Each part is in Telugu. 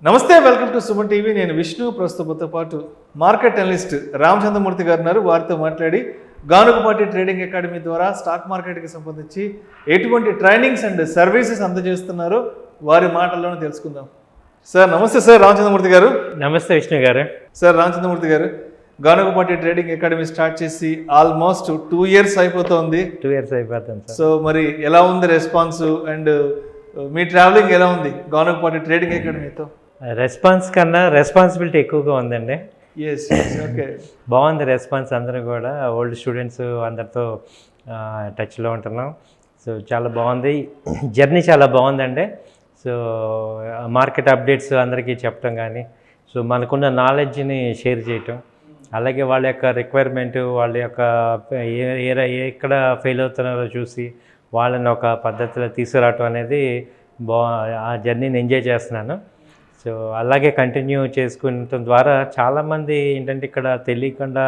నమస్తే, వెల్కమ్ టు సుమన్ టీవీ. నేను విష్ణు. ప్రస్తుతంతో పాటు మార్కెట్ అనలిస్ట్ రామచంద్రమూర్తి గారు ఉన్నారు. వారితో మాట్లాడి గానుగపాటి ట్రేడింగ్ అకాడమీ ద్వారా స్టాక్ మార్కెట్కి సంబంధించి ఎటువంటి ట్రైనింగ్స్ అండ్ సర్వీసెస్ అందజేస్తున్నారో వారి మాటల్లోనే తెలుసుకుందాం. సార్ నమస్తే. సార్ రామచంద్రమూర్తి గారు. నమస్తే విష్ణు గారు. సార్ రామచంద్రమూర్తి గారు, గానుగపాటి ట్రేడింగ్ అకాడమీ స్టార్ట్ చేసి ఆల్మోస్ట్ 2 years అయిపోతుంది. 2 years అయిపోతుంది సార్. సో మరి ఎలా ఉంది రెస్పాన్స్ అండ్ మీ ట్రావెలింగ్ ఎలా ఉంది గానుగపాటి ట్రేడింగ్ అకాడమీతో? రెస్పాన్స్ కన్నా రెస్పాన్సిబిలిటీ ఎక్కువగా ఉందండి. ఓకే, బాగుంది రెస్పాన్స్. అందరూ కూడా ఓల్డ్ స్టూడెంట్స్ అందరితో టచ్లో ఉంటున్నాం. సో చాలా బాగుంది, జర్నీ చాలా బాగుందండి. సో మార్కెట్ అప్డేట్స్ అందరికీ చెప్పడం కానీ, సో మనకున్న నాలెడ్జ్ని షేర్ చేయటం, అలాగే వాళ్ళ యొక్క రిక్వైర్మెంట్, వాళ్ళ యొక్క ఎక్కడ ఫెయిల్ అవుతున్నారో చూసి వాళ్ళని ఒక పద్ధతిలో తీసుకురావటం అనేది ఆ జర్నీని ఎంజాయ్ చేస్తున్నాను. సో అలాగే కంటిన్యూ చేసుకుంటం ద్వారా చాలామంది ఏంటంటే ఇక్కడ తెలియకుండా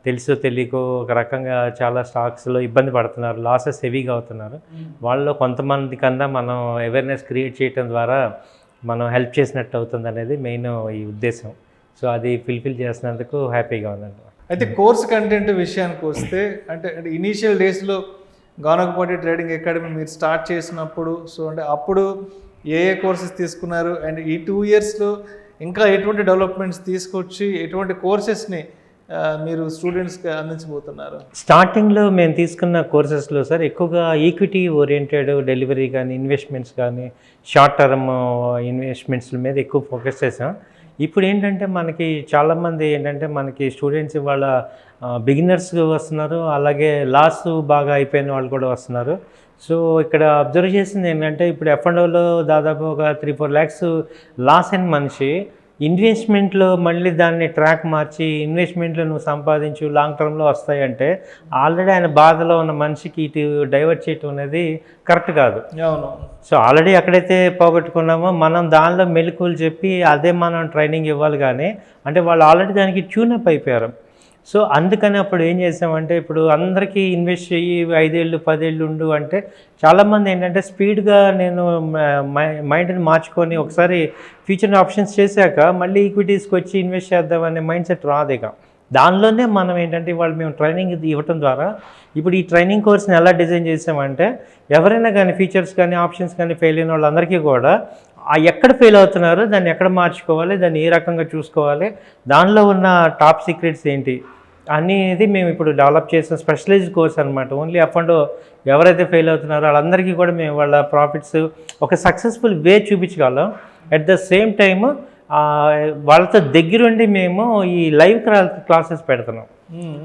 తెలియకో ఒక రకంగా చాలా స్టాక్స్లో ఇబ్బంది పడుతున్నారు, లాసెస్ హెవీగా అవుతున్నారు. వాళ్ళలో కొంతమంది కన్నా మనం అవేర్నెస్ క్రియేట్ చేయడం ద్వారా మనం హెల్ప్ చేసినట్టు అవుతుంది అనేది మెయిన్ ఈ ఉద్దేశం. సో అది ఫుల్ఫిల్ చేసినందుకు హ్యాపీగా ఉందండి. అయితే కోర్స్ కంటెంట్ విషయానికి వస్తే, అంటే ఇనీషియల్ డేస్లో గానుగపాటి ట్రేడింగ్ అకాడమీ మీరు స్టార్ట్ చేసినప్పుడు, సో అంటే అప్పుడు ఏ కోర్సెస్ తీసుకున్నారు అండ్ ఈ 2 yearsలో ఇంకా ఎటువంటి డెవలప్మెంట్స్ తీసుకొచ్చి ఎటువంటి కోర్సెస్ని మీరు స్టూడెంట్స్కి అందించబోతున్నారు? స్టార్టింగ్లో మేము తీసుకున్న కోర్సెస్లో సార్ ఎక్కువగా ఈక్విటీ ఓరియంటెడ్ డెలివరీ కానీ, ఇన్వెస్ట్మెంట్స్ కానీ, షార్ట్ టర్మ్ ఇన్వెస్ట్మెంట్స్ మీద ఎక్కువ ఫోకస్ చేసాం. ఇప్పుడు ఏంటంటే మనకి చాలామంది ఏంటంటే మనకి స్టూడెంట్స్ ఇవాళ బిగినర్స్ వస్తున్నారు, అలాగే లాస్ బాగా అయిపోయిన వాళ్ళు కూడా వస్తున్నారు. సో ఇక్కడ అబ్జర్వ్ చేసింది ఏంటంటే ఇప్పుడు F&Oలో దాదాపు ఒక 3-4 lakhs లాస్ అయిన మనిషి ఇన్వెస్ట్మెంట్లో మళ్ళీ దాన్ని ట్రాక్ మార్చి ఇన్వెస్ట్మెంట్లో నువ్వు సంపాదించు లాంగ్ టర్మ్లో వస్తాయంటే ఆల్రెడీ ఆయన బాధలో ఉన్న మనిషికి ఇటు డైవర్ట్ చేయటం అనేది కరెక్ట్ కాదు. అవును. సో ఆల్రెడీ ఎక్కడైతే పోగొట్టుకున్నామో మనం దానిలో మెలకువలు చెప్పి అదే మనం ట్రైనింగ్ ఇవ్వాలి. కానీ అంటే వాళ్ళు ఆల్రెడీ దానికి ట్యూనప్ అయిపోయారు. సో అందుకని అప్పుడు ఏం చేసామంటే, ఇప్పుడు అందరికీ ఇన్వెస్ట్ చెయ్యి 5 ఏళ్ళు 10 ఏళ్ళు ఉండు అంటే చాలామంది ఏంటంటే స్పీడ్గా నేను మైండ్ని మార్చుకొని ఒకసారి ఫ్యూచర్ ఆప్షన్స్ చేశాక మళ్ళీ ఈక్విటీస్కి వచ్చి ఇన్వెస్ట్ చేద్దామనే మైండ్ సెట్ రాదు. ఇక దానిలోనే మనం ఏంటంటే వాళ్ళు మేము ట్రైనింగ్ ఇవ్వటం ద్వారా ఇప్పుడు ఈ ట్రైనింగ్ కోర్స్ని ఎలా డిజైన్ చేసామంటే ఎవరైనా కానీ ఫీచర్స్ కానీ ఆప్షన్స్ కానీ ఫెయిల్ అయిన వాళ్ళందరికీ కూడా ఎక్కడ ఫెయిల్ అవుతున్నారో దాన్ని ఎక్కడ మార్చుకోవాలి, దాన్ని ఏ రకంగా చూసుకోవాలి, దానిలో ఉన్న టాప్ సీక్రెట్స్ ఏంటి అనేది మేము ఇప్పుడు డెవలప్ చేసిన స్పెషలైజ్డ్ కోర్స్ అనమాట. ఓన్లీ F&O ఎవరైతే ఫెయిల్ అవుతున్నారో వాళ్ళందరికీ కూడా మేము వాళ్ళ ప్రాఫిట్స్ ఒక సక్సెస్ఫుల్ వే చూపించగలం. అట్ ద సేమ్ టైమ్ వాళ్ళతో దగ్గరుండి మేము ఈ లైవ్ క్లాసెస్ పెడుతున్నాం.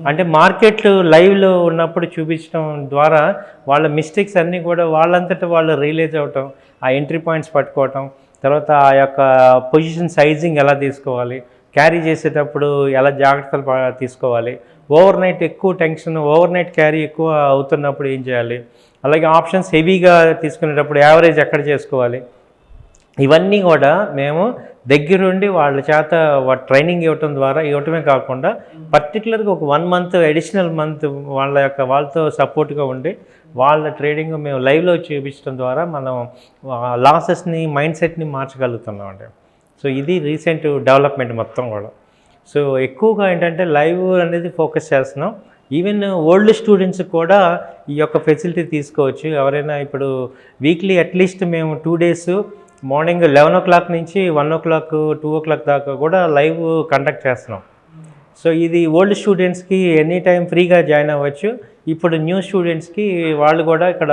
అంటే మార్కెట్ లైవ్లో ఉన్నప్పుడు చూపించడం ద్వారా వాళ్ళ మిస్టేక్స్ అన్నీ కూడా వాళ్ళంతటా వాళ్ళు రియలైజ్ అవ్వటం, ఆ ఎంట్రీ పాయింట్స్ పట్టుకోవటం, తర్వాత ఆ యొక్క పొజిషన్ సైజింగ్ ఎలా తీసుకోవాలి, క్యారీ చేసేటప్పుడు ఎలా జాగ్రత్తలు తీసుకోవాలి, ఓవర్ నైట్ ఎక్కువ టెన్షన్, ఓవర్ నైట్ క్యారీ ఎక్కువ అవుతున్నప్పుడు ఏం చేయాలి, అలాగే ఆప్షన్స్ హెవీగా తీసుకునేటప్పుడు యావరేజ్ ఎక్కడ చేసుకోవాలి, ఇవన్నీ కూడా మేము దగ్గరుండి వాళ్ళ చేత ట్రైనింగ్ ఇవ్వటమే కాకుండా పర్టికులర్గా ఒక 1 month అడిషనల్ మంత్ వాళ్ళతో సపోర్ట్గా ఉండి వాళ్ళ ట్రేడింగ్ మేము లైవ్లో చూపించడం ద్వారా మనం లాసెస్ని మైండ్ సెట్ని మార్చగలుగుతున్నాం అండి. సో ఇది రీసెంట్ డెవలప్మెంట్ మొత్తం కూడా. సో ఎక్కువగా ఏంటంటే లైవ్ అనేది ఫోకస్ చేస్తున్నాం. ఈవెన్ ఓల్డ్ స్టూడెంట్స్ కూడా ఈ యొక్క ఫెసిలిటీ తీసుకోవచ్చు. ఎవరైనా ఇప్పుడు వీక్లీ అట్లీస్ట్ మేము 2 days మార్నింగ్ 11 o'clock నుంచి 1 o'clock 2 o'clock దాకా కూడా లైవ్ కండక్ట్ చేస్తున్నాం. సో ఇది ఓల్డ్ స్టూడెంట్స్కి ఎనీ టైం ఫ్రీగా జాయిన్ అవ్వచ్చు. ఇప్పుడు న్యూ స్టూడెంట్స్కి వాళ్ళు కూడా ఇక్కడ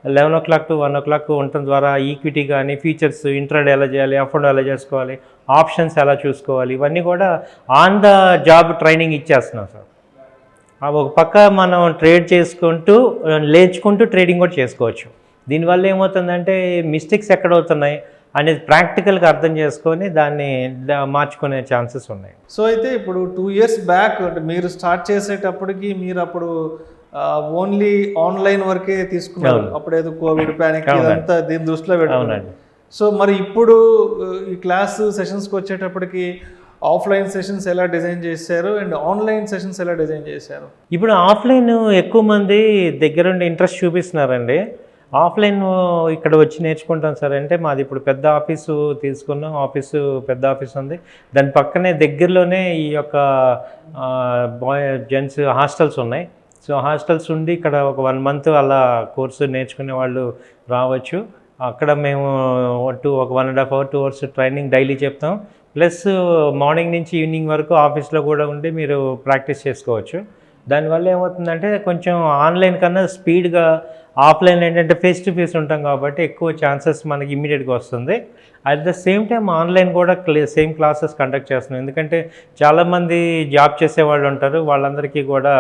11 o'clock to 1 o'clock ఉండటం ద్వారా ఈక్విటీ కానీ, ఫీచర్స్, ఇంట్రాడే ఎలా చేయాలి, F&O ఎలా చేసుకోవాలి, ఆప్షన్స్ ఎలా చూసుకోవాలి, ఇవన్నీ కూడా ఆన్ ద జాబ్ ట్రైనింగ్ ఇచ్చేస్తున్నాం సార్. ఒక పక్క మనం ట్రేడ్ చేసుకుంటూ లేచుకుంటూ ట్రేడింగ్ కూడా చేసుకోవచ్చు. దీనివల్ల ఏమవుతుందంటే మిస్టేక్స్ ఎక్కడ అవుతున్నాయి అనేది ప్రాక్టికల్గా అర్థం చేసుకొని దాన్ని మార్చుకునే ఛాన్సెస్ ఉన్నాయి. సో అయితే ఇప్పుడు 2 years బ్యాక్ అంటే మీరు స్టార్ట్ చేసేటప్పటికి మీరు అప్పుడు ఓన్లీ ఆన్లైన్ వరకే తీసుకున్నారు. అప్పుడు ఏదో కోవిడ్ ప్యానిక్ ఇదంతా దీని దృష్టిలో పెట్టుకున్నాను. సో మరి ఇప్పుడు ఈ క్లాస్ సెషన్స్కి వచ్చేటప్పటికి ఆఫ్లైన్ సెషన్స్ ఎలా డిజైన్ చేశారు అండ్ ఆన్లైన్ సెషన్స్ ఎలా డిజైన్ చేశారు? ఇప్పుడు ఆఫ్లైన్ ఎక్కువ మంది దగ్గరుండి ఇంట్రెస్ట్ చూపిస్తున్నారండి. ఆఫ్లైన్ ఇక్కడ వచ్చి నేర్చుకుంటాం సార్ అంటే మాది ఇప్పుడు పెద్ద ఆఫీసు తీసుకున్నాం, పెద్ద ఆఫీస్ ఉంది. దాని పక్కనే దగ్గరలోనే ఈ యొక్క జెంట్స్ హాస్టల్స్ ఉన్నాయి. సో హాస్టల్స్ ఉండి ఇక్కడ ఒక 1 month అలా కోర్సు నేర్చుకునే వాళ్ళు రావచ్చు. అక్కడ మేము ఒక 1.5 hour 2 hours ట్రైనింగ్ డైలీ చెప్తాం. ప్లస్ మార్నింగ్ నుంచి ఈవినింగ్ వరకు ఆఫీస్లో కూడా ఉండి మీరు ప్రాక్టీస్ చేసుకోవచ్చు. దానివల్ల ఏమవుతుందంటే కొంచెం ఆన్లైన్ కన్నా స్పీడ్గా ఆఫ్లైన్ ఏంటంటే ఫేస్ టు ఫేస్ ఉంటాం కాబట్టి ఎక్కువ ఛాన్సెస్ మనకి ఇమీడియట్గా వస్తుంది. At the same time online కూడా సేమ్ క్లాసెస్ కండక్ట్ చేస్తున్నాం. ఎందుకంటే చాలామంది జాబ్ చేసేవాళ్ళు ఉంటారు, వాళ్ళందరికీ కూడా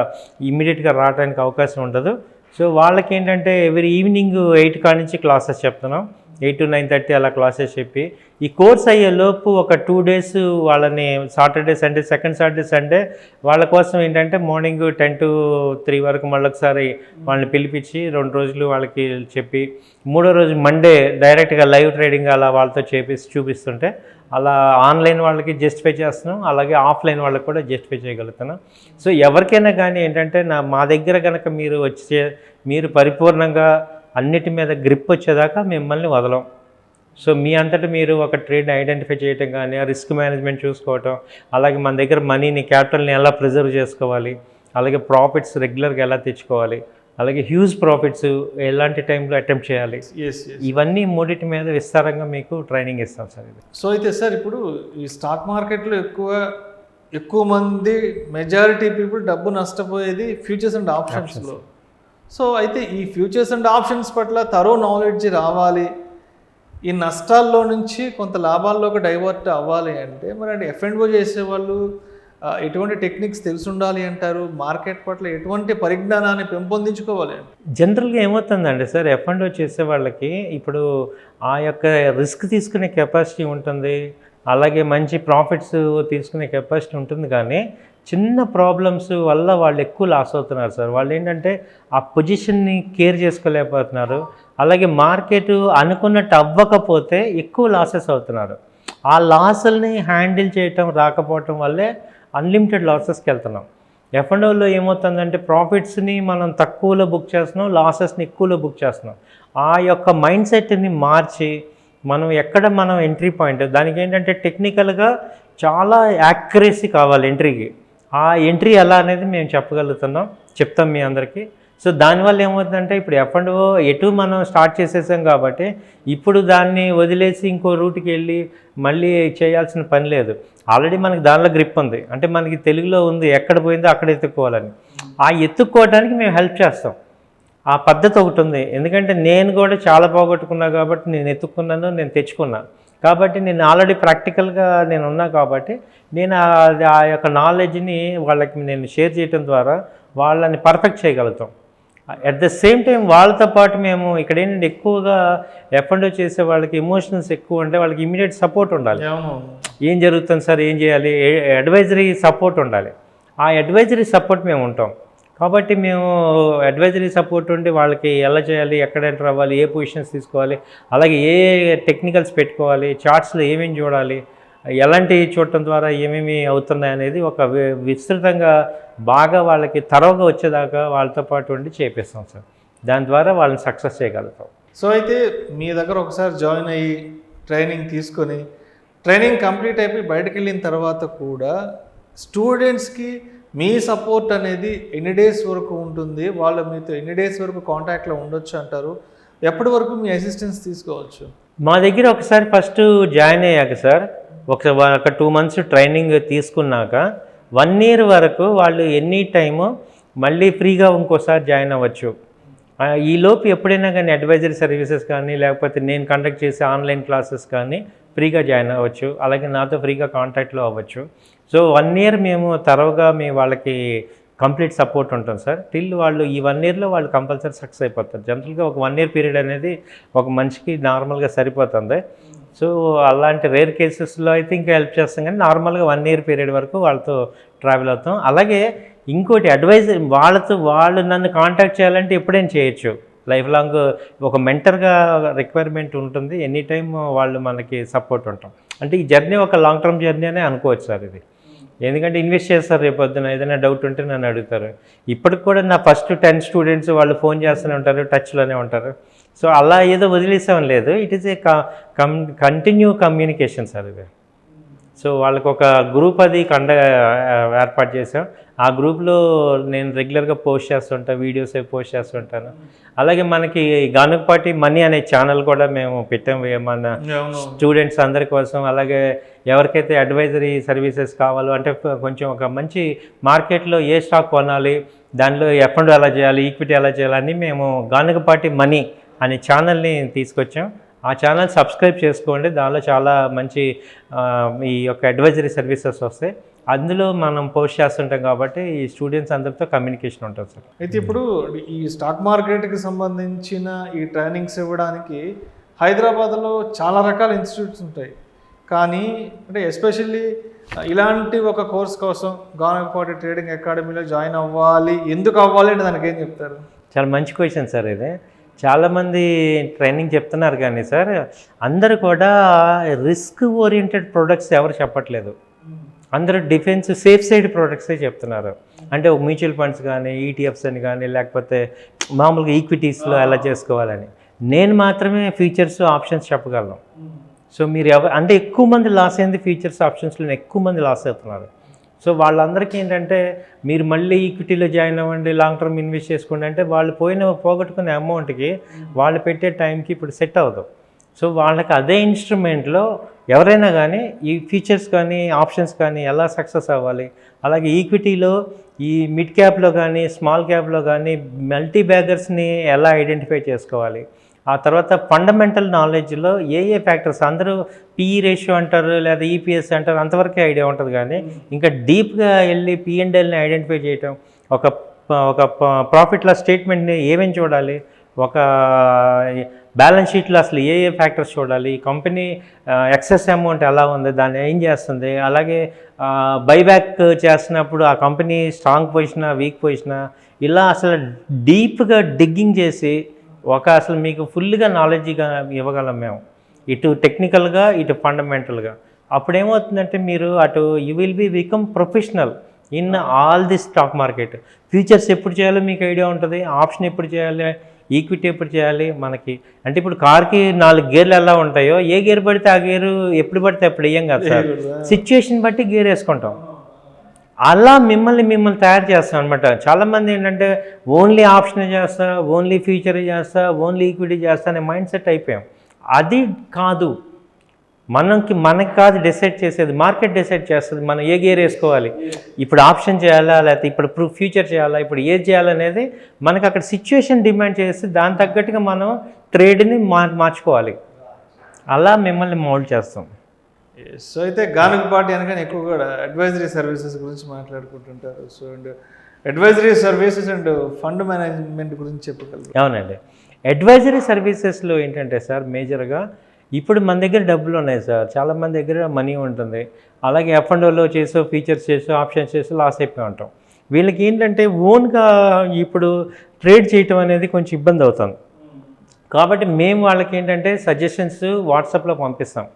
ఇమీడియట్గా రావడానికి అవకాశం ఉండదు. సో వాళ్ళకి ఏంటంటే ఎవ్రీ ఈవినింగ్ 8 కాడ నుంచి క్లాసెస్ చెప్తున్నాం. 8 to 9:30 అలా క్లాసెస్ చెప్పి ఈ కోర్స్ అయ్యేలోపు ఒక 2 days వాళ్ళని Saturday Sunday second Saturday Sunday వాళ్ళ కోసం ఏంటంటే మార్నింగ్ 10 to 3 వరకు మళ్ళీ ఒకసారి వాళ్ళని పిలిపించి 2 రోజులు వాళ్ళకి చెప్పి 3వ రోజు మండే డైరెక్ట్గా లైవ్ ట్రేడింగ్ అలా వాళ్ళతో చూపిస్తుంటే అలా ఆన్లైన్ వాళ్ళకి జస్టిఫై చేస్తున్నాం, అలాగే ఆఫ్లైన్ వాళ్ళకి కూడా జస్టిఫై చేయగలుగుతున్నాం. సో ఎవరికైనా కానీ ఏంటంటే మా దగ్గర కనుక మీరు పరిపూర్ణంగా అన్నిటి మీద గ్రిప్ వచ్చేదాకా మిమ్మల్ని వదలం. సో మీ అంతటా మీరు ఒక ట్రేడ్ని ఐడెంటిఫై చేయటం కానీ, రిస్క్ మేనేజ్మెంట్ చూసుకోవటం, అలాగే మన దగ్గర మనీని క్యాపిటల్ని ఎలా ప్రిజర్వ్ చేసుకోవాలి, అలాగే ప్రాఫిట్స్ రెగ్యులర్గా ఎలా తెచ్చుకోవాలి, అలాగే హ్యూజ్ ప్రాఫిట్స్ ఎలాంటి టైంలో అటెంప్ట్ చేయాలి, ఇవన్నీ మూడింటి మీద విస్తారంగా మీకు ట్రైనింగ్ ఇస్తాం సార్. ఇది సో అయితే సార్ ఇప్పుడు ఈ స్టాక్ మార్కెట్లో ఎక్కువ మంది మెజారిటీ పీపుల్ డబ్బు నష్టపోయేది ఫ్యూచర్స్ అండ్ ఆప్షన్స్లో. సో అయితే ఈ ఫ్యూచర్స్ అండ్ ఆప్షన్స్ పట్ల తరో నాలెడ్జ్ రావాలి, ఈ నష్టాల్లో నుంచి కొంత లాభాల్లోకి డైవర్ట్ అవ్వాలి అంటే మరి అంటే F&O చేసేవాళ్ళు ఎటువంటి టెక్నిక్స్ తెలిసి ఉండాలి అంటారు? మార్కెట్ పట్ల ఎటువంటి పరిజ్ఞానాన్ని పెంపొందించుకోవాలి? జనరల్గా ఏమవుతుందండి సార్, F&O చేసే వాళ్ళకి ఇప్పుడు ఆ యొక్క రిస్క్ తీసుకునే కెపాసిటీ ఉంటుంది, అలాగే మంచి ప్రాఫిట్స్ తీసుకునే కెపాసిటీ ఉంటుంది. కానీ చిన్న ప్రాబ్లమ్స్ వల్ల వాళ్ళు ఎక్కువ లాస్ అవుతున్నారు సార్. వాళ్ళు ఏంటంటే ఆ పొజిషన్ని కేర్ చేసుకోలేకపోతున్నారు, అలాగే మార్కెట్ అనుకున్నట్టు అవ్వకపోతే ఎక్కువ లాసెస్ అవుతున్నారు. ఆ లాసుల్ని హ్యాండిల్ చేయటం రాకపోవటం వల్లే అన్లిమిటెడ్ లాసెస్కి వెళ్తున్నాం. F&Oలో ఏమవుతుందంటే ప్రాఫిట్స్ని మనం తక్కువలో బుక్ చేస్తున్నాం, లాసెస్ని ఎక్కువలో బుక్ చేస్తున్నాం. ఆ యొక్క మైండ్ సెట్ని మార్చి మనం ఎంట్రీ పాయింట్ దానికి ఏంటంటే టెక్నికల్గా చాలా యాక్యురసీ కావాలి ఎంట్రీకి. ఆ ఎంట్రీ ఎలా అనేది మేము చెప్తాం మీ అందరికీ. సో దానివల్ల ఏమవుతుందంటే ఇప్పుడు F&O మనం స్టార్ట్ చేసేసాం కాబట్టి ఇప్పుడు దాన్ని వదిలేసి ఇంకో రూట్కి వెళ్ళి మళ్ళీ చేయాల్సిన పని లేదు. ఆల్రెడీ మనకి దానిలో గ్రిప్ ఉంది, అంటే మనకి తెలుగులో ఉంది ఎక్కడ పోయిందో అక్కడ ఎత్తుక్కోవాలని. ఆ ఎత్తుక్కోవడానికి మేము హెల్ప్ చేస్తాం. ఆ పద్ధతి ఒకటి ఉంది, ఎందుకంటే నేను కూడా చాలా పోగొట్టుకున్నా కాబట్టి నేను ఎత్తుక్కున్నాను, నేను తెచ్చుకున్నాను కాబట్టి నేను ఆల్రెడీ ప్రాక్టికల్గా నేను ఉన్నా కాబట్టి నేను ఆ యొక్క నాలెడ్జ్ని వాళ్ళకి నేను షేర్ చేయడం ద్వారా వాళ్ళని పర్ఫెక్ట్ చేయగలుగుతాం. అట్ ద సేమ్ టైం వాళ్ళతో పాటు మేము ఇక్కడ ఏంటంటే ఎక్కువగా F&O చేసే వాళ్ళకి ఎమోషనల్స్ ఎక్కువ ఉంటే వాళ్ళకి ఇమీడియట్ సపోర్ట్ ఉండాలి. ఏం జరుగుతుంది సార్, ఏం చేయాలి, అడ్వైజరీ సపోర్ట్ ఉండాలి. ఆ అడ్వైజరీ సపోర్ట్ మేము ఉంటాం కాబట్టి మేము అడ్వైజరీ సపోర్ట్ ఉండి వాళ్ళకి ఎలా చేయాలి, ఎక్కడ ఎంటర్ అవ్వాలి, ఏ పొజిషన్స్ తీసుకోవాలి, అలాగే ఏ టెక్నికల్స్ పెట్టుకోవాలి, చార్ట్స్లో ఏమేమి చూడాలి, ఎలాంటి చూడటం ద్వారా ఏమేమి అవుతున్నాయి అనేది ఒక విస్తృతంగా బాగా వాళ్ళకి తరోగా వచ్చేదాకా వాళ్ళతో పాటు ఉండి చేపిస్తాం సార్. దాని ద్వారా వాళ్ళని సక్సెస్ చేయగలుగుతాం. సో అయితే మీ దగ్గర ఒకసారి జాయిన్ అయ్యి ట్రైనింగ్ తీసుకొని ట్రైనింగ్ కంప్లీట్ అయిపోయి బయటకు వెళ్ళిన తర్వాత కూడా స్టూడెంట్స్కి మీ సపోర్ట్ అనేది ఎన్ని డేస్ వరకు ఉంటుంది, వాళ్ళు మీతో ఎన్ని డేస్ వరకు కాంటాక్ట్లో ఉండొచ్చు అంటారు? ఎప్పటి వరకు మీ అసిస్టెన్స్ తీసుకోవచ్చు? మా దగ్గర ఒకసారి ఫస్ట్ జాయిన్ అయ్యాక సార్ ఒక 2 months ట్రైనింగ్ తీసుకున్నాక 1 year వరకు వాళ్ళు ఎనీ టైము మళ్ళీ ఫ్రీగా ఇంకోసారి జాయిన్ అవ్వచ్చు. ఈలోపు ఎప్పుడైనా కానీ అడ్వైజరీ సర్వీసెస్ కానీ లేకపోతే నేను కండక్ట్ చేసే ఆన్లైన్ క్లాసెస్ కానీ ఫ్రీగా జాయిన్ అవ్వచ్చు, అలాగే నాతో ఫ్రీగా కాంటాక్ట్లో అవ్వచ్చు. సో 1 year మేము తరోగా వాళ్ళకి కంప్లీట్ సపోర్ట్ ఉంటుంది సార్. టిల్ వాళ్ళు ఈ 1 yearలో వాళ్ళు కంపల్సరీ సక్సెస్ అయిపోతారు. జనరల్గా ఒక 1 year పీరియడ్ అనేది ఒక మనిషికి నార్మల్గా సరిపోతుంది. సో అలాంటి రేర్ కేసెస్లో అయితే ఇంకా హెల్ప్ చేస్తాం, కానీ నార్మల్గా 1 year పీరియడ్ వరకు వాళ్ళతో ట్రావెల్ అవుతాం. అలాగే ఇంకోటి అడ్వైజర్ వాళ్ళు నన్ను కాంటాక్ట్ చేయాలంటే ఎప్పుడైనా చేయొచ్చు. లైఫ్ లాంగ్ ఒక మెంటర్గా రిక్వైర్మెంట్ ఉంటుంది. ఎనీ టైం వాళ్ళు మనకి సపోర్ట్ ఉంటాం. అంటే ఈ జర్నీ ఒక లాంగ్ టర్మ్ జర్నీ అనే అనుకోవచ్చు సార్ ఇది. ఎందుకంటే ఇన్వెస్ట్ చేస్తారు, రేపు పొద్దున ఏదైనా డౌట్ ఉంటే నన్ను అడుగుతారు. ఇప్పటికి కూడా నా ఫస్ట్ 10 students వాళ్ళు ఫోన్ చేస్తూనే ఉంటారు, టచ్లోనే ఉంటారు. సో అలా ఏదో వదిలేసాం లేదు, it is a continue communication sir ఇది. సో వాళ్ళకి ఒక గ్రూప్ అది ఏర్పాటు చేసాం. ఆ గ్రూప్లో నేను రెగ్యులర్గా పోస్ట్ చేస్తుంటాను, వీడియోస్ పోస్ట్ చేస్తుంటాను. అలాగే మనకి గానుగపాటి మనీ అనే ఛానల్ కూడా మేము పెట్టాము మన స్టూడెంట్స్ అందరి కోసం. అలాగే ఎవరికైతే అడ్వైజరీ సర్వీసెస్ కావాలో, అంటే కొంచెం ఒక మంచి మార్కెట్లో ఏ స్టాక్ కొనాలి, దానిలో ఎఫ్ఎండ్ ఎలా చేయాలి, ఈక్విటీ ఎలా చేయాలని మేము గానుగపాటి మనీ అనే ఛానల్ని తీసుకొచ్చాం. ఆ ఛానల్ సబ్స్క్రైబ్ చేసుకోండి, దానిలో చాలా మంచి ఈ యొక్క అడ్వైజరీ సర్వీసెస్ వస్తాయి. అందులో మనం పోస్ట్ చేస్తుంటాం కాబట్టి ఈ స్టూడెంట్స్ అందరితో కమ్యూనికేషన్ ఉంటుంది సార్. అయితే ఇప్పుడు ఈ స్టాక్ మార్కెట్కి సంబంధించిన ఈ ట్రైనింగ్స్ ఇవ్వడానికి హైదరాబాద్లో చాలా రకాల ఇన్స్టిట్యూట్స్ ఉంటాయి, కానీ అంటే ఎస్పెషల్లీ ఇలాంటి ఒక కోర్స్ కోసం గానుగపాటి ట్రేడింగ్ అకాడమీలో జాయిన్ అవ్వాలి, ఎందుకు అవ్వాలి అంటే దానికి ఏం చెప్తారు? చాలా మంచి క్వశ్చన్ సార్ ఇది. చాలామంది ట్రైనింగ్ చెప్తున్నారు కానీ సార్, అందరూ కూడా రిస్క్ ఓరియంటెడ్ ప్రొడక్ట్స్ ఎవరు చెప్పట్లేదు. అందరూ డిఫెన్స్ సేఫ్ సైడ్ ప్రొడక్ట్సే చెప్తున్నారు. అంటే మ్యూచువల్ ఫండ్స్ కానీ, ఈటీఎఫ్స్ అని కానీ, లేకపోతే మామూలుగా ఈక్విటీస్లో ఎలా చేసుకోవాలని. నేను మాత్రమే ఫీచర్స్ ఆప్షన్స్ చెప్పగలను. సో మీరు అంటే ఎక్కువ మంది లాస్ అయింది ఫీచర్స్ ఆప్షన్స్లో, ఎక్కువ మంది లాస్ అవుతున్నారు. సో వాళ్ళందరికీ ఏంటంటే మీరు మళ్ళీ ఈక్విటీలో జాయిన్ అవ్వండి, లాంగ్ టర్మ్ ఇన్వెస్ట్ చేసుకోండి అంటే వాళ్ళు పోగొట్టుకునే అమౌంట్కి వాళ్ళు పెట్టే టైంకి ఇప్పుడు సెట్ అవ్వదు. సో వాళ్ళకి అదే ఇన్స్ట్రుమెంట్లో ఎవరైనా కానీ ఈ ఫీచర్స్ కానీ ఆప్షన్స్ కానీ ఎలా సక్సెస్ అవ్వాలి, అలాగే ఈక్విటీలో ఈ మిడ్ క్యాప్లో కానీ స్మాల్ క్యాప్లో కానీ మల్టీ బ్యాగర్స్ని ఎలా ఐడెంటిఫై చేసుకోవాలి, ఆ తర్వాత ఫండమెంటల్ నాలెడ్జ్లో ఏ ఫ్యాక్టర్స్, అందరూ పిఈ రేషియో అంటారు లేదా ఈపీఎస్ అంటారు, అంతవరకే ఐడియా ఉంటుంది. కానీ ఇంకా డీప్గా వెళ్ళి పిఎండ్ఎల్ని ఐడెంటిఫై చేయటం, ఒక ప్రాఫిట్ లాస్ స్టేట్మెంట్ని ఏమేమి చూడాలి, ఒక బ్యాలెన్స్ షీట్లో అసలు ఏ ఫ్యాక్టర్స్ చూడాలి, కంపెనీ ఎక్సెస్ అమౌంట్ ఎలా ఉంది, దాన్ని ఏం చేస్తుంది, అలాగే బైబ్యాక్ చేస్తున్నప్పుడు ఆ కంపెనీ స్ట్రాంగ్ పొజిషనా వీక్ పొజిషనా, ఇలా అసలు డీప్గా డిగ్గింగ్ చేసి అసలు మీకు ఫుల్గా నాలెడ్జ్గా ఇవ్వగలం మేము, ఇటు టెక్నికల్గా ఇటు ఫండమెంటల్గా. అప్పుడు ఏమవుతుందంటే మీరు you will become professional in all the stock market. Futures ఎప్పుడు చేయాలో మీకు ఐడియా ఉంటుంది, ఆప్షన్ ఎప్పుడు చేయాలి, ఈక్విటీ ఎప్పుడు చేయాలి. మనకి అంటే ఇప్పుడు కార్కి 4 గేర్లు ఎలా ఉంటాయో, ఏ గేర్ పడితే ఆ గేరు ఎప్పుడు పడితే అప్పుడు వేయం కదా సార్, సిచ్యువేషన్ బట్టి గేర్ వేసుకుంటాం. అలా మిమ్మల్ని తయారు చేస్తాం అనమాట. చాలామంది ఏంటంటే ఓన్లీ ఆప్షన్ చేస్తా, ఓన్లీ ఫ్యూచర్ చేస్తా, ఓన్లీ ఈక్విటీ చేస్తా అనే మైండ్ సెట్ అయిపోయాం. అది కాదు, మనకి కాదు డిసైడ్ చేసేది, మార్కెట్ డిసైడ్ చేస్తుంది మనం ఏ గేర్ వేసుకోవాలి, ఇప్పుడు ఆప్షన్ చేయాలా లేకపోతే ఇప్పుడు ఫ్యూచర్ చేయాలా, ఇప్పుడు ఏది చేయాలనేది మనకు అక్కడ సిచ్యువేషన్ డిమాండ్ చేసి దాని తగ్గట్టుగా మనం ట్రేడ్ని మార్చుకోవాలి. అలా మిమ్మల్ని మోల్డ్ చేస్తాం. సో అయితే గానుగపాటి అనగానే ఎక్కువ కూడా అడ్వైజరీ సర్వీసెస్ గురించి మాట్లాడుకుంటుంటారు. So and advisory services and fund management గురించి చెప్పగలరు? అవునండి, అడ్వైజరీ సర్వీసెస్లో ఏంటంటే సార్ మేజర్గా ఇప్పుడు మన దగ్గర డబ్బులు ఉన్నాయి సార్, చాలామంది దగ్గర మనీ ఉంటుంది, అలాగే ఎఫ్ఎండ్ఓలో చేసో ఫీచర్స్ చేసో ఆప్షన్స్ చేసో లాస్ అయిపోయి ఉంటాం. వీళ్ళకి ఏంటంటే ఓన్గా ఇప్పుడు ట్రేడ్ చేయటం అనేది కొంచెం ఇబ్బంది అవుతుంది. కాబట్టి మేము వాళ్ళకి ఏంటంటే సజెషన్స్ వాట్సాప్లో పంపిస్తాం.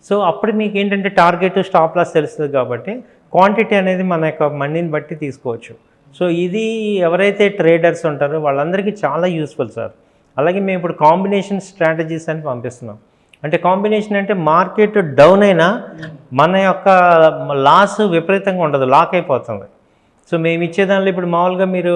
సో అప్పుడు మీకు ఏంటంటే టార్గెట్ స్టాప్ లాస్ తెలుస్తుంది కాబట్టి క్వాంటిటీ అనేది మన యొక్క మనీని బట్టి తీసుకోవచ్చు. సో ఇది ఎవరైతే ట్రేడర్స్ ఉంటారో వాళ్ళందరికీ చాలా యూస్ఫుల్ సార్. అలాగే మేము ఇప్పుడు కాంబినేషన్ స్ట్రాటజీస్ అని పంపిస్తున్నాం. అంటే కాంబినేషన్ అంటే మార్కెట్ డౌన్ అయినా మన యొక్క లాస్ విపరీతంగా ఉండదు, లాక్ అయిపోతుంది. సో మేము ఇచ్చే దానిలో ఇప్పుడు మామూలుగా మీరు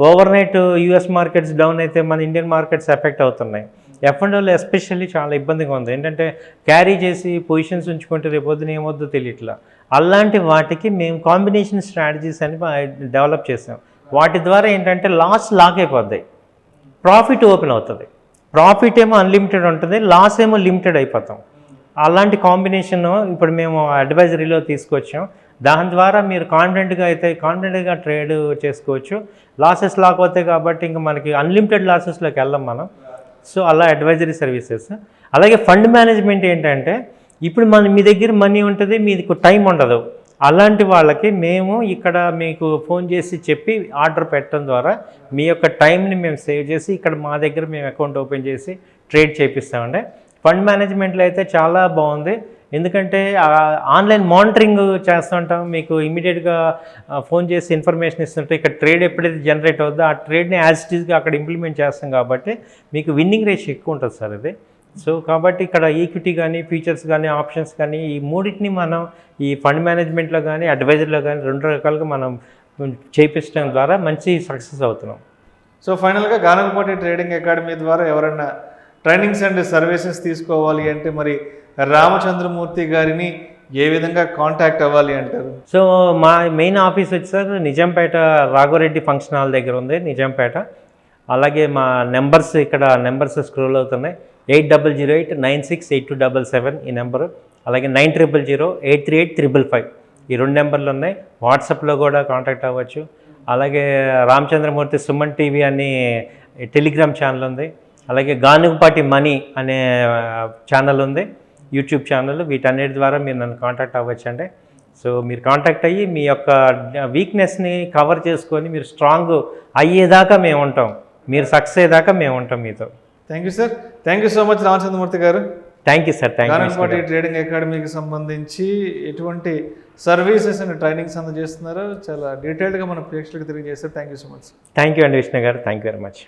over night US markets down అయితే మన ఇండియన్ మార్కెట్స్ ఎఫెక్ట్ అవుతున్నాయి. ఎఫ్ఎండ్ఓలో ఎస్పెషల్లీ చాలా ఇబ్బందిగా ఉంది, ఏంటంటే క్యారీ చేసి పొజిషన్స్ ఉంచుకుంటే రేపొద్దున ఏమొద్దో తెలియట్లా. అలాంటి వాటికి మేము కాంబినేషన్ స్ట్రాటజీస్ అని డెవలప్ చేసాం. వాటి ద్వారా ఏంటంటే లాక్ అయిపోద్ది, ప్రాఫిట్ ఓపెన్ అవుతుంది. ప్రాఫిట్ ఏమో అన్లిమిటెడ్ ఉంటుంది, లాస్ ఏమో లిమిటెడ్ అయిపోతాం. అలాంటి కాంబినేషన్ ఇప్పుడు మేము అడ్వైజరీలో తీసుకొచ్చాం. దాని ద్వారా మీరు కాన్ఫిడెంట్గా ట్రేడ్ చేసుకోవచ్చు. లాసెస్ లాక్ అవుతాయి కాబట్టి ఇంకా మనకి అన్లిమిటెడ్ లాసెస్లోకి వెళ్ళాం మనం. సో అలా అడ్వైజరీ సర్వీసెస్. అలాగే ఫండ్ మేనేజ్మెంట్ ఏంటంటే ఇప్పుడు మీ దగ్గర మనీ ఉంటుంది, మీకు టైం ఉండదు. అలాంటి వాళ్ళకి మేము ఇక్కడ మీకు ఫోన్ చేసి చెప్పి ఆర్డర్ పెట్టడం ద్వారా మీ యొక్క టైంని మేము సేవ్ చేసి ఇక్కడ మా దగ్గర మేము అకౌంట్ ఓపెన్ చేసి ట్రేడ్ చేపిస్తామండి. ఫండ్ మేనేజ్మెంట్లో అయితే చాలా బాగుంది. ఎందుకంటే ఆన్లైన్ మానిటరింగ్ చేస్తుంటాం, మీకు ఇమీడియట్గా ఫోన్ చేసి ఇన్ఫర్మేషన్ ఇస్తుంటాం. ఇక్కడ ట్రేడ్ ఎప్పుడైతే జనరేట్ అవుతుందో ఆ ట్రేడ్ని యాజ్ ఇట్ ఈస్గా అక్కడ ఇంప్లిమెంట్ చేస్తాం కాబట్టి మీకు విన్నింగ్ రేషియో ఎక్కువ ఉంటుంది సార్ ఇది. సో కాబట్టి ఇక్కడ ఈక్విటీ కానీ, ఫ్యూచర్స్ కానీ, ఆప్షన్స్ కానీ ఈ మూడింటిని మనం ఈ ఫండ్ మేనేజ్మెంట్లో కానీ, అడ్వైజర్లో కానీ 2 రకాలుగా మనం చేయించడం ద్వారా మంచి సక్సెస్ అవుతున్నాం. సో ఫైనల్గా గానగపాటి ట్రేడింగ్ అకాడమీ ద్వారా ఎవరైనా ట్రైనింగ్స్ అండ్ సర్వీసెస్ తీసుకోవాలి అంటే మరి రామచంద్రమూర్తి గారిని ఏ విధంగా కాంటాక్ట్ అవ్వాలి అంటారు? సో మా మెయిన్ ఆఫీస్ వచ్చి sir Nizampet Raghava Reddy function hall దగ్గర ఉంది, నిజాంపేట. అలాగే మా నెంబర్స్ ఇక్కడ స్క్రోల్ అవుతున్నాయి. 8008968277 ఈ నెంబరు, అలాగే 90083855 ఈ 2 నెంబర్లు ఉన్నాయి. వాట్సాప్లో కూడా కాంటాక్ట్ అవ్వచ్చు. అలాగే రామచంద్రమూర్తి సుమన్ టీవీ అని టెలిగ్రామ్ ఛానల్ ఉంది. అలాగే గానుగపాటి మనీ అనే ఛానల్ ఉంది, యూట్యూబ్ ఛానల్. వీటన్నిటి ద్వారా మీరు నన్ను కాంటాక్ట్ అవ్వచ్చండి. సో మీరు కాంటాక్ట్ అయ్యి మీ యొక్క వీక్నెస్ని కవర్ చేసుకొని మీరు స్ట్రాంగ్ అయ్యేదాకా మేము ఉంటాం, మీరు సక్సెస్ అయ్యేదాకా మేము ఉంటాం మీతో. Thank you sir. Thank you so much Ramachandramurthy garu. Thank you sir. Ganagapati trading అకాడమీకి సంబంధించి ఎటువంటి సర్వీసెస్ అండ్ ట్రైనింగ్స్ అందజేస్తున్నారో చాలా డీటెయిల్డ్గా మన ప్రేక్షకులకు తెలియజేస్తారు. Thank you so much. Thank you అండి విష్ణు గారు. Thank you very much.